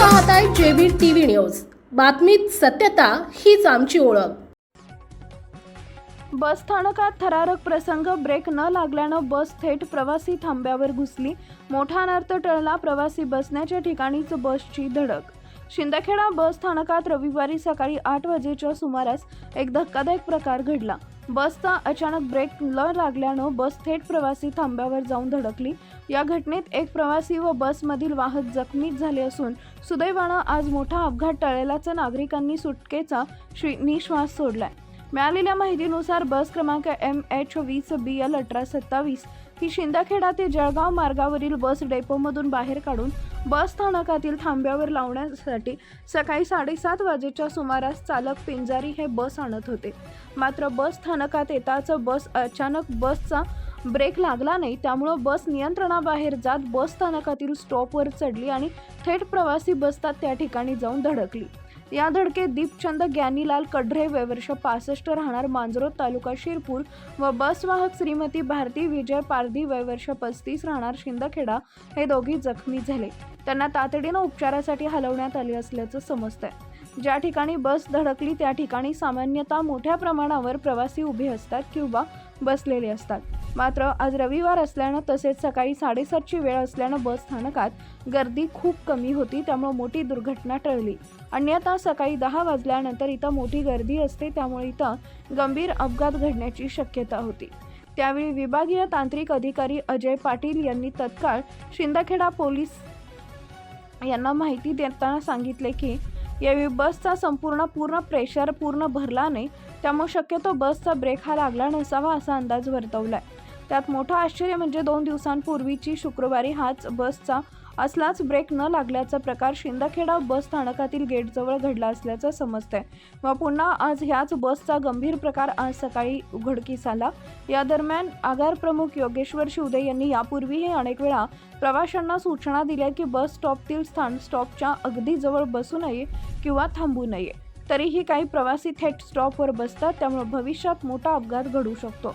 पाहताय JB TV news. बातमीत सत्यता हीच आमची ओळख। बस स्थानकात थरारक प्रसंग। ब्रेक न लागल्यानं बस थेट प्रवासी थांब्यावर घुसली। मोठा अनर्थ टळला। प्रवासी बसण्याच्या ठिकाणीच बसची धडक। शिंदखेडा बस स्थानकात रविवारी सकाळी 8 वाजेच्या सुमारास एक धक्कादायक प्रकार घडला। बसचा अचानक ब्रेक न लागल्यानं बस थेट प्रवासी थांब्यावर जाऊन धडकली। या घटनेत एक प्रवासी व बसमधील वाहक जखमी झाले असून सुदैवानं आज मोठा अपघात टळल्याच नागरिकांनी सुटकेचा निश्वास सोडलाय। मिळालेल्या माहितीनुसार बस क्रमांक MH20BL 1827 ही शिंदखेडा ते जळगाव मार्गावरील बस डेपोमधून बाहेर काढून बस स्थानकातील थांब्यावर लावण्यासाठी सकाळी 7:30 वाजेच्या सुमारास चालक पिंजारी हे बस आणत होते। मात्र बस स्थानकात येताच अचानक बसचा ब्रेक लागला नाही, त्यामुळे बस नियंत्रणाबाहेर जात बस स्थानकातील स्टॉपवर चढली आणि थेट प्रवासी बसतात त्या ठिकाणी जाऊन धडकली। या धडकेत दीपचंद ज्ञानीलाल कढरे वय वर्ष 65 राहणार मांजरोद तालुका शिरपूर व बसवाहक श्रीमती भारती विजय पारधी वय वर्ष 35 राहणार शिंदखेडा हे दोघी जखमी झाले। त्यांना तातडीनं उपचारासाठी हलवण्यात आले असल्याचं समजतंय। ज्या ठिकाणी बस धडकली त्या ठिकाणी सामान्यतः मोठ्या प्रमाणावर प्रवासी उभे असतात किंवा बसलेले असतात। मात्र आज रविवार असल्यानं तसेच सकाळी 7:30ची वेळ असल्यानं बस स्थानकात गर्दी खूप कमी होती, त्यामुळे मोठी दुर्घटना टळली। अन्यथा सकाळी 10 वाजल्यानंतर इथं मोठी गर्दी असते, त्यामुळे इथं गंभीर अपघात घडण्याची शक्यता होती। त्यावेळी विभागीय तांत्रिक अधिकारी अजय पाटील यांनी तत्काळ शिंदखेडा पोलीस यांना माहिती देताना सांगितले की यावेळी बसचा पूर्ण प्रेशर भरला नाही, त्यामुळे शक्यतो बसचा ब्रेक हा लागला नसावा असा अंदाज वर्तवलाय। त्यात मोठं आश्चर्य म्हणजे 2 दिवसांपूर्वीची शुक्रवारी हाच बसचा असलाच ब्रेक न लागल्याचा प्रकार शिंदखेडा बस स्थानकातील गेटजवळ घडला असल्याचं समजतंय व पुन्हा आज ह्याच बसचा गंभीर प्रकार आज सकाळी उघडकीस आला। या दरम्यान आगार प्रमुख योगेश्वर शिवदे यांनी यापूर्वीही अनेक वेळा प्रवाशांना सूचना दिल्या की बस स्टॉपतील स्टॉपच्या अगदी जवळ बसू नये किंवा थांबू नये, तरीही काही प्रवासी थेट स्टॉपवर बसतात, त्यामुळे भविष्यात मोठा अपघात घडू शकतो।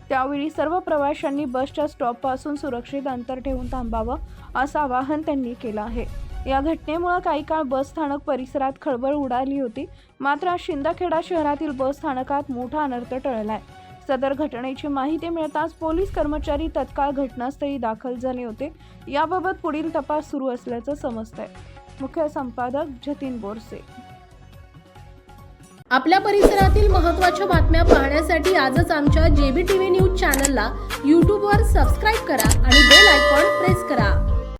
त्यावेळी सर्व प्रवाशांनी बसच्या स्टॉपपासून सुरक्षित अंतर ठेवून थांबावं असं आवाहन त्यांनी केलं आहे। या घटनेमुळे काही काळ बस स्थानक परिसरात खळबळ उडाली होती, मात्र शिंदखेडा शहरातील बस स्थानकात मोठा अनर्थ टळलाय। सदर घटनेची माहिती मिळताच पोलीस कर्मचारी तत्काळ घटनास्थळी दाखल झाले होते। याबाबत पुढील तपास सुरू असल्याचं समजतंय। मुख्य संपादक जतीन बोरसे। आपल्या परिसरातील महत्त्वाच्या बातम्या पाहण्यासाठी आजच आमच्या जेबी टीव्ही न्यूज चॅनलला YouTube वर सबस्क्राईब करा आणि बेल आयकॉन प्रेस करा।